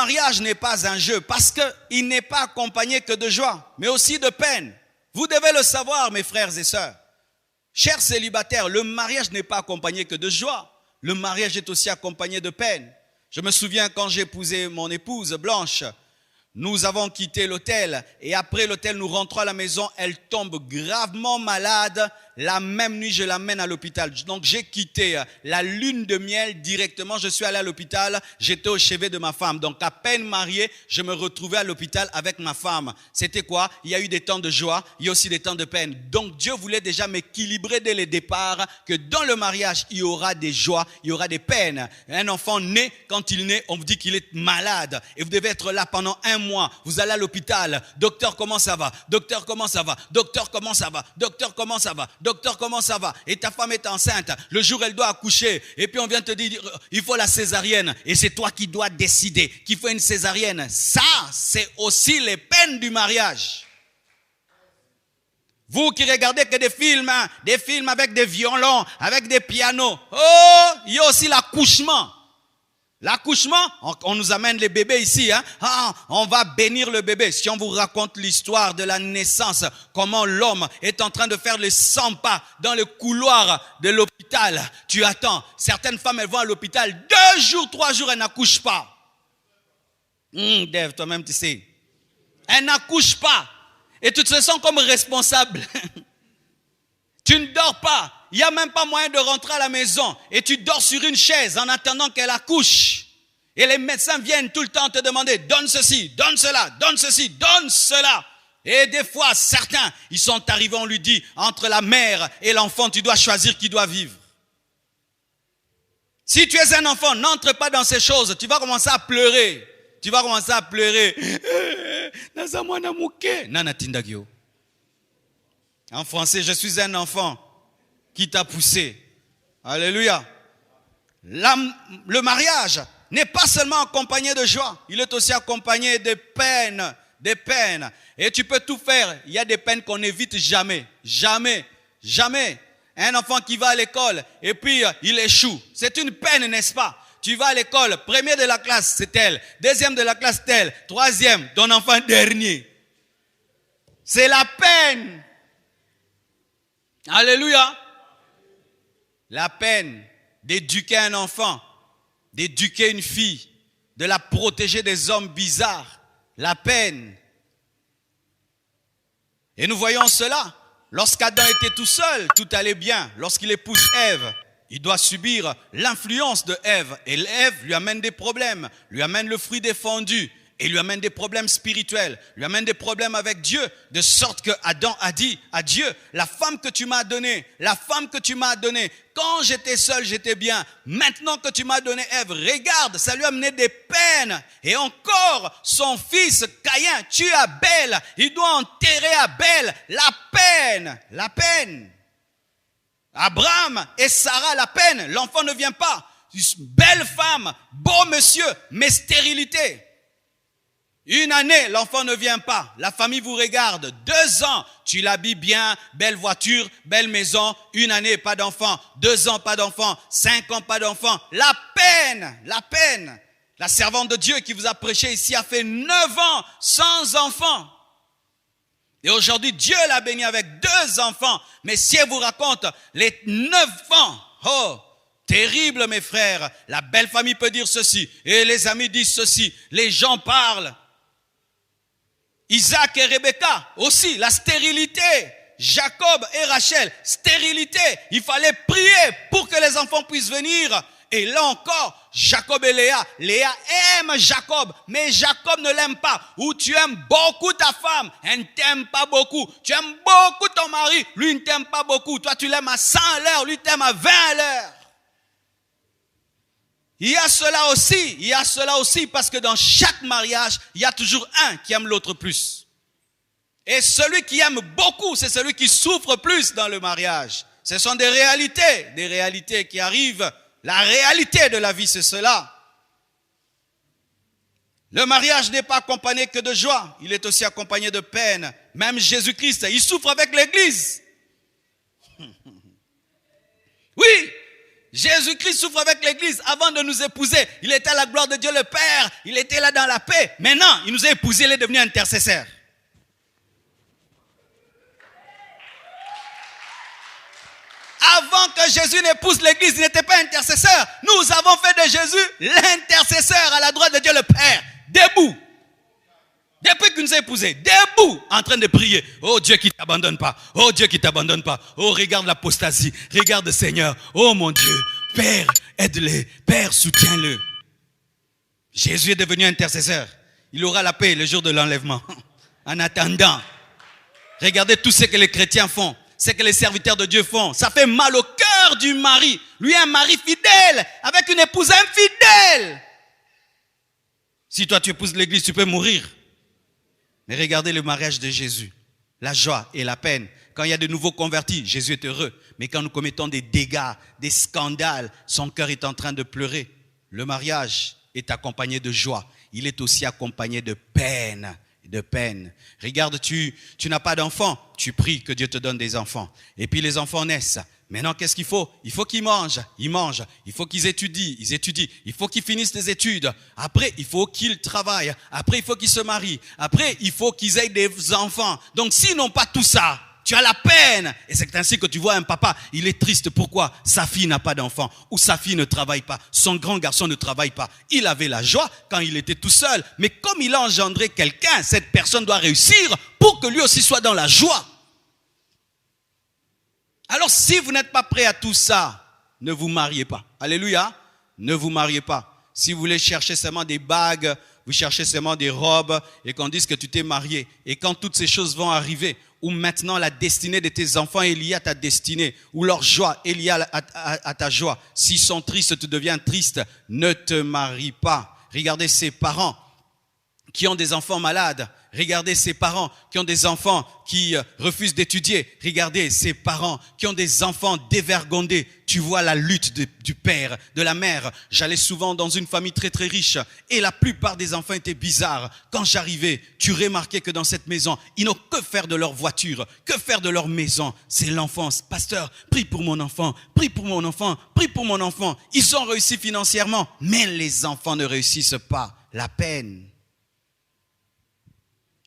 mariage n'est pas un jeu parce qu'il n'est pas accompagné que de joie, mais aussi de peine. Vous devez le savoir, mes frères et sœurs. Chers célibataires, le mariage n'est pas accompagné que de joie. Le mariage est aussi accompagné de peine. Je me souviens quand j'ai épousé mon épouse Blanche, nous avons quitté l'hôtel et après l'hôtel, nous rentrons à la maison. Elle tombe gravement malade. La même nuit, je l'amène à l'hôpital. Donc, j'ai quitté la lune de miel directement. Je suis allé à l'hôpital. J'étais au chevet de ma femme. Donc, à peine marié, je me retrouvais à l'hôpital avec ma femme. C'était quoi? Il y a eu des temps de joie. Il y a aussi des temps de peine. Donc, Dieu voulait déjà m'équilibrer dès le départ que dans le mariage, il y aura des joies, il y aura des peines. Un enfant naît, quand il naît, on vous dit qu'il est malade. Et vous devez être là pendant 1 mois. Vous allez à l'hôpital. Docteur, comment ça va? Docteur, comment ça va? Docteur, comment ça va? Docteur, comment ça va? Docteur, comment ça va? Et ta femme est enceinte. Le jour, elle doit accoucher. Et puis, on vient te dire, il faut la césarienne. Et c'est toi qui dois décider qu'il faut une césarienne. Ça, c'est aussi les peines du mariage. Vous qui regardez que des films avec des violons, avec des pianos. Oh, il y a aussi l'accouchement. L'accouchement, on nous amène les bébés ici, hein? On va bénir le bébé. Si on vous raconte l'histoire de la naissance, comment l'homme est en train de faire les 100 pas dans le couloir de l'hôpital, tu attends. Certaines femmes, elles vont à l'hôpital 2 jours, 3 jours, elles n'accouchent pas. Dave, toi-même, tu sais. Elles n'accouchent pas. Et tu te sens comme responsable. Tu ne dors pas. Il n'y a même pas moyen de rentrer à la maison. Et tu dors sur une chaise en attendant qu'elle accouche. Et les médecins viennent tout le temps te demander, donne ceci, donne cela, donne ceci, donne cela. Et des fois, certains, ils sont arrivés, on lui dit, entre la mère et l'enfant, tu dois choisir qui doit vivre. Si tu es un enfant, n'entre pas dans ces choses. Tu vas commencer à pleurer. Tu vas commencer à pleurer. En français, je suis un enfant qui t'a poussé. Alléluia. Le mariage n'est pas seulement accompagné de joie, il est aussi accompagné de peines, des peines. Et tu peux tout faire. Il y a des peines qu'on n'évite jamais, jamais, jamais. Un enfant qui va à l'école et puis il échoue. C'est une peine, n'est-ce pas? Tu vas à l'école, premier de la classe, c'est tel. Deuxième de la classe, tel. Troisième, ton enfant dernier. C'est la peine. Alléluia. La peine d'éduquer un enfant, d'éduquer une fille, de la protéger des hommes bizarres. La peine. Et nous voyons cela. Lorsqu'Adam était tout seul, tout allait bien. Lorsqu'il épouse Ève, il doit subir l'influence de Ève. Et Ève lui amène des problèmes, lui amène le fruit défendu. Et lui amène des problèmes spirituels, lui amène des problèmes avec Dieu, de sorte que Adam a dit à Dieu, la femme que tu m'as donnée, quand j'étais seul, j'étais bien. Maintenant que tu m'as donné Ève, regarde, ça lui a amené des peines. Et encore, son fils Caïn tue Abel, il doit enterrer Abel, la peine. Abraham et Sarah, la peine, l'enfant ne vient pas. Belle femme, beau monsieur, mais stérilité. 1 année, l'enfant ne vient pas. La famille vous regarde. 2 ans, tu l'habilles bien, belle voiture, belle maison. 1 année, pas d'enfant. 2 ans, pas d'enfant. 5 ans, pas d'enfant. La peine. La servante de Dieu qui vous a prêché ici a fait 9 ans sans enfant. Et aujourd'hui, Dieu l'a béni avec 2 enfants. Mais si elle vous raconte les 9 ans, oh, terrible mes frères. La belle famille peut dire ceci. Et les amis disent ceci. Les gens parlent. Isaac et Rebecca aussi, la stérilité. Jacob et Rachel, stérilité. Il fallait prier pour que les enfants puissent venir. Et là encore, Jacob et Léa. Léa aime Jacob, mais Jacob ne l'aime pas. Ou tu aimes beaucoup ta femme, elle ne t'aime pas beaucoup. Tu aimes beaucoup ton mari, lui ne t'aime pas beaucoup. Toi tu l'aimes à 100 à l'heure, lui t'aime à 20 à l'heure. Il y a cela aussi parce que dans chaque mariage, il y a toujours un qui aime l'autre plus. Et celui qui aime beaucoup, c'est celui qui souffre plus dans le mariage. Ce sont des réalités qui arrivent. La réalité de la vie, c'est cela. Le mariage n'est pas accompagné que de joie, il est aussi accompagné de peine. Même Jésus-Christ, il souffre avec l'Église. Oui. Jésus-Christ souffre avec l'église avant de nous épouser. Il était à la gloire de Dieu le Père. Il était là dans la paix. Maintenant, il nous a épousés, il est devenu intercesseur. Avant que Jésus n'épouse l'église, il n'était pas intercesseur. Nous avons fait de Jésus l'intercesseur à la droite de Dieu le Père. Debout. Depuis qu'il nous a épousés, debout, en train de prier. Oh Dieu qui ne t'abandonne pas. Oh Dieu qui ne t'abandonne pas. Oh regarde l'apostasie. Regarde le Seigneur. Oh mon Dieu. Père, aide-le. Père, soutiens-le. Jésus est devenu intercesseur. Il aura la paix le jour de l'enlèvement. En attendant, regardez tout ce que les chrétiens font. Ce que les serviteurs de Dieu font. Ça fait mal au cœur du mari. Lui, un mari fidèle, avec une épouse infidèle. Si toi tu épouses l'église, tu peux mourir. Mais regardez le mariage de Jésus. La joie et la peine. Quand il y a de nouveaux convertis, Jésus est heureux. Mais quand nous commettons des dégâts, des scandales, son cœur est en train de pleurer. Le mariage est accompagné de joie. Il est aussi accompagné de peine. De peine. Regarde, tu n'as pas d'enfants. Tu pries que Dieu te donne des enfants. Et puis les enfants naissent. Maintenant, qu'est-ce qu'il faut? Il faut qu'ils mangent. Ils mangent. Il faut qu'ils étudient. Ils étudient. Il faut qu'ils finissent des études. Après, il faut qu'ils travaillent. Après, il faut qu'ils se marient. Après, il faut qu'ils aient des enfants. Donc, s'ils n'ont pas tout ça, tu as la peine. Et c'est ainsi que tu vois un papa, il est triste. Pourquoi? Sa fille n'a pas d'enfant. Ou sa fille ne travaille pas. Son grand garçon ne travaille pas. Il avait la joie quand il était tout seul. Mais comme il a engendré quelqu'un, cette personne doit réussir pour que lui aussi soit dans la joie. Alors si vous n'êtes pas prêt à tout ça, ne vous mariez pas. Alléluia. Ne vous mariez pas. Si vous voulez chercher seulement des bagues, vous cherchez seulement des robes et qu'on dise que tu t'es marié. Et quand toutes ces choses vont arriver, où maintenant la destinée de tes enfants est liée à ta destinée, où leur joie est liée à ta joie. S'ils sont tristes, tu deviens triste. Ne te marie pas. Regardez ces parents qui ont des enfants malades. Regardez ces parents qui ont des enfants qui refusent d'étudier. Regardez ces parents qui ont des enfants dévergondés. Tu vois la lutte du père, de la mère. J'allais souvent dans une famille très très riche et la plupart des enfants étaient bizarres. Quand j'arrivais, tu remarquais que dans cette maison, ils n'ont que faire de leur voiture, que faire de leur maison. C'est l'enfance. Pasteur, prie pour mon enfant, prie pour mon enfant, prie pour mon enfant. Ils ont réussi financièrement, mais les enfants ne réussissent pas. La peine.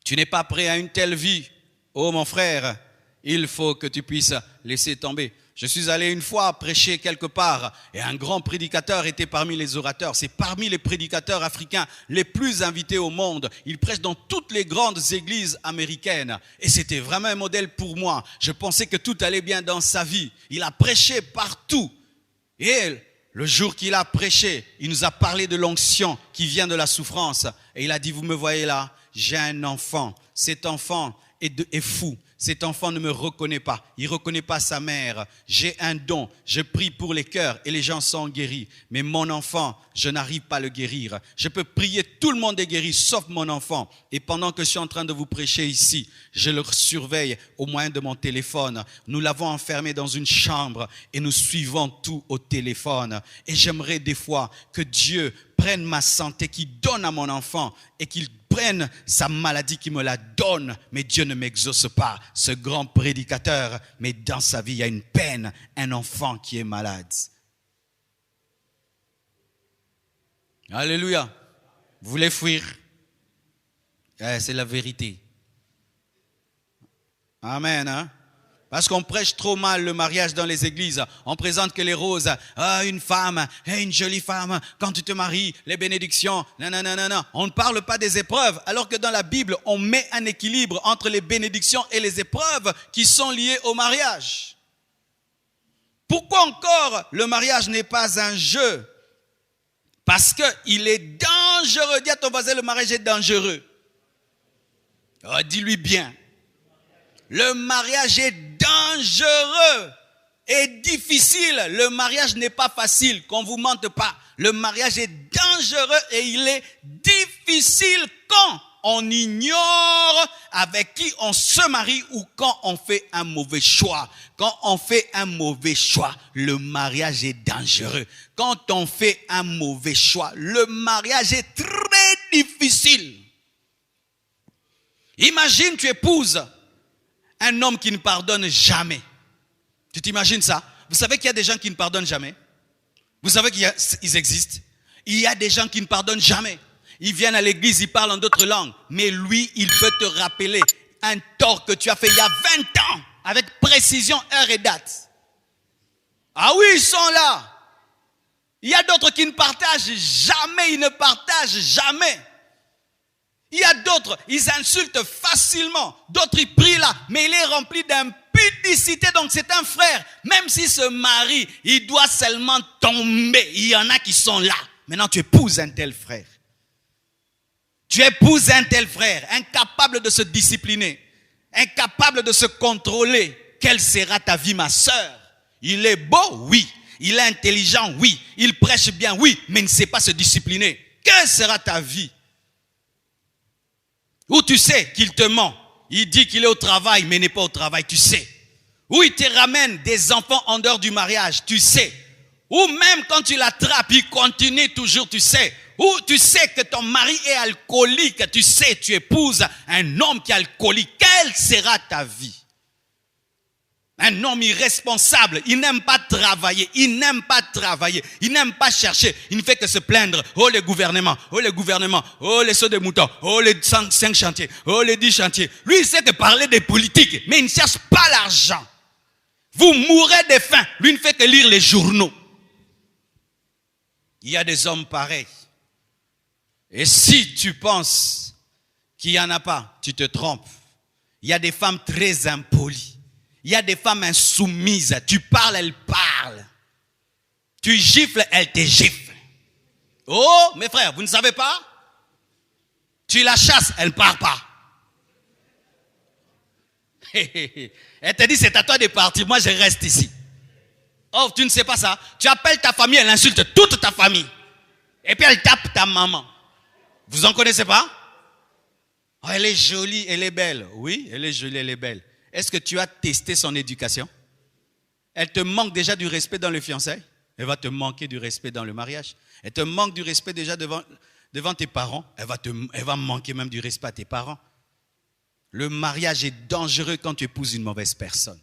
Tu n'es pas prêt à une telle vie. Oh mon frère, il faut que tu puisses laisser tomber. Je suis allé une fois prêcher quelque part et un grand prédicateur était parmi les orateurs. C'est parmi les prédicateurs africains les plus invités au monde. Il prêche dans toutes les grandes églises américaines. Et c'était vraiment un modèle pour moi. Je pensais que tout allait bien dans sa vie. Il a prêché partout. Et le jour qu'il a prêché, il nous a parlé de l'onction qui vient de la souffrance. Et il a dit, vous me voyez là, j'ai un enfant. Cet enfant est fou. Cet enfant ne me reconnaît pas. Il ne reconnaît pas sa mère. J'ai un don. Je prie pour les cœurs et les gens sont guéris. Mais mon enfant, je n'arrive pas à le guérir. Je peux prier, tout le monde est guéri, sauf mon enfant. Et pendant que je suis en train de vous prêcher ici, je le surveille au moyen de mon téléphone. Nous l'avons enfermé dans une chambre et nous suivons tout au téléphone. Et j'aimerais des fois que Dieu prenne ma santé, qu'il donne à mon enfant et qu'il prenne sa maladie, qui me la donne. Mais Dieu ne m'exauce pas, ce grand prédicateur. Mais dans sa vie, il y a une peine, un enfant qui est malade. Alléluia. Vous voulez fuir? C'est la vérité. Amen. Hein? Parce qu'on prêche trop mal le mariage dans les églises. On présente que les roses. Une femme, une jolie femme. Quand tu te maries, les bénédictions. Non. On ne parle pas des épreuves. Alors que dans la Bible, on met un équilibre entre les bénédictions et les épreuves qui sont liées au mariage. Pourquoi encore le mariage n'est pas un jeu? Parce qu'il est dangereux. Dis à ton voisin, le mariage est dangereux. Oh, dis-lui bien. Le mariage est dangereux et difficile. Le mariage n'est pas facile, qu'on ne vous mente pas. Le mariage est dangereux et il est difficile quand on ignore avec qui on se marie ou quand on fait un mauvais choix. Quand on fait un mauvais choix, le mariage est dangereux. Quand on fait un mauvais choix, le mariage est très difficile. Imagine, tu épouses un homme qui ne pardonne jamais. Tu t'imagines ça? Vous savez qu'il y a des gens qui ne pardonnent jamais? Vous savez qu'ils existent. Il y a des gens qui ne pardonnent jamais. Ils viennent à l'église, ils parlent en d'autres langues. Mais lui, il peut te rappeler un tort que tu as fait il y a 20 ans. Avec précision, heure et date. Ah oui, ils sont là. Il y a d'autres qui ne partagent jamais. Ils ne partagent jamais. Il y a d'autres, ils insultent facilement. D'autres, ils prient là. Mais il est rempli d'impudicité. Donc c'est un frère. Même s'il se marie, il doit seulement tomber. Il y en a qui sont là. Maintenant, tu épouses un tel frère. Tu épouses un tel frère, incapable de se discipliner, incapable de se contrôler. Quelle sera ta vie, ma sœur? Il est beau, oui. Il est intelligent, oui. Il prêche bien, oui. Mais il ne sait pas se discipliner. Quelle sera ta vie? Ou tu sais qu'il te ment. Il dit qu'il est au travail, mais n'est pas au travail, tu sais. Ou il te ramène des enfants en dehors du mariage, tu sais. Ou même quand tu l'attrapes, il continue toujours, tu sais. Ou tu sais que ton mari est alcoolique, tu sais, tu épouses un homme qui est alcoolique. Quelle sera ta vie? Un homme irresponsable, il n'aime pas travailler, il n'aime pas travailler, il n'aime pas chercher, il ne fait que se plaindre. Oh le gouvernement, oh les sauts de moutons, oh les 5 chantiers, oh les 10 chantiers. Lui, il sait que parler des politiques, mais il ne cherche pas l'argent. Vous mourrez de faim, lui ne fait que lire les journaux. Il y a des hommes pareils. Et si tu penses qu'il n'y en a pas, tu te trompes. Il y a des femmes très impolies. Il y a des femmes insoumises. Tu parles, elles parlent. Tu gifles, elles te giflent. Oh, mes frères, vous ne savez pas? Tu la chasses, elle ne part pas. Elle te dit, c'est à toi de partir, moi je reste ici. Oh, tu ne sais pas ça? Tu appelles ta famille, elle insulte toute ta famille. Et puis elle tape ta maman. Vous en connaissez pas? Oh, elle est jolie, elle est belle. Oui, elle est jolie, elle est belle. Est-ce que tu as testé son éducation? Elle te manque déjà du respect dans le fiançailles. Elle va te manquer du respect dans le mariage. Elle te manque du respect déjà devant tes parents. Elle va manquer même du respect à tes parents. Le mariage est dangereux quand tu épouses une mauvaise personne.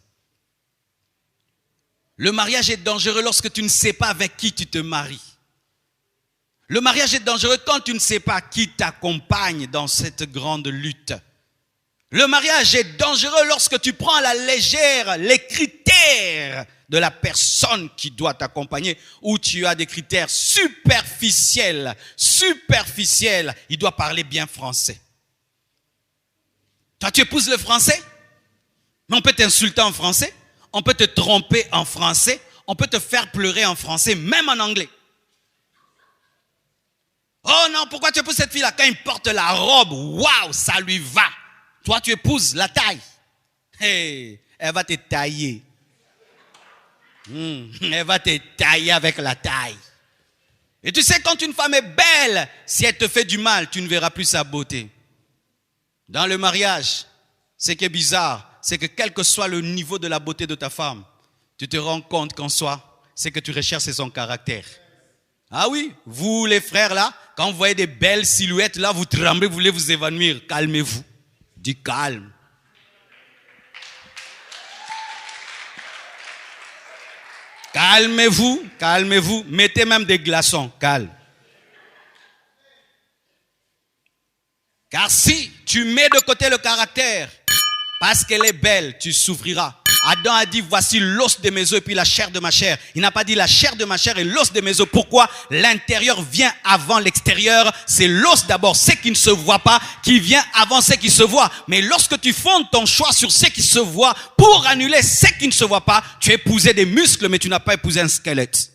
Le mariage est dangereux lorsque tu ne sais pas avec qui tu te maries. Le mariage est dangereux quand tu ne sais pas qui t'accompagne dans cette grande lutte. Le mariage est dangereux lorsque tu prends à la légère les critères de la personne qui doit t'accompagner, ou tu as des critères superficiels. Il doit parler bien français. Toi, tu épouses le français, mais on peut t'insulter en français, on peut te tromper en français, on peut te faire pleurer en français, même en anglais. Oh non, pourquoi tu épouses cette fille-là? Quand il porte la robe, waouh, ça lui va. Toi, tu épouses la taille. Hey, elle va te tailler. Elle va te tailler avec la taille. Et tu sais, quand une femme est belle, si elle te fait du mal, tu ne verras plus sa beauté. Dans le mariage, ce qui est bizarre, c'est que quel que soit le niveau de la beauté de ta femme, tu te rends compte qu'en soi, ce que tu recherches, c'est son caractère. Ah oui, vous les frères là, quand vous voyez des belles silhouettes là, vous tremblez, vous voulez vous évanouir. Calmez-vous. Dis calme. Calmez-vous, calmez-vous. Mettez même des glaçons, calme. Car si tu mets de côté le caractère, parce qu'elle est belle, tu souffriras. Adam a dit, voici l'os de mes os et puis la chair de ma chair. Il n'a pas dit la chair de ma chair et l'os de mes os. Pourquoi? L'intérieur vient avant l'extérieur. C'est l'os d'abord, ce qui ne se voit pas, qui vient avant ce qui se voit. Mais lorsque tu fondes ton choix sur ce qui se voit, pour annuler ce qui ne se voit pas, tu as épousé des muscles, mais tu n'as pas épousé un squelette.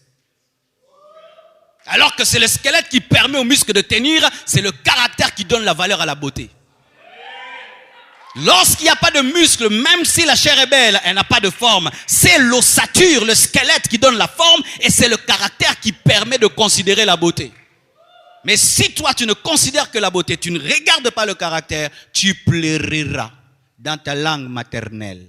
Alors que c'est le squelette qui permet aux muscles de tenir, c'est le caractère qui donne la valeur à la beauté. Lorsqu'il n'y a pas de muscles, même si la chair est belle, elle n'a pas de forme. C'est l'ossature, le squelette qui donne la forme, et c'est le caractère qui permet de considérer la beauté. Mais si toi tu ne considères que la beauté, tu ne regardes pas le caractère, tu pleureras dans ta langue maternelle.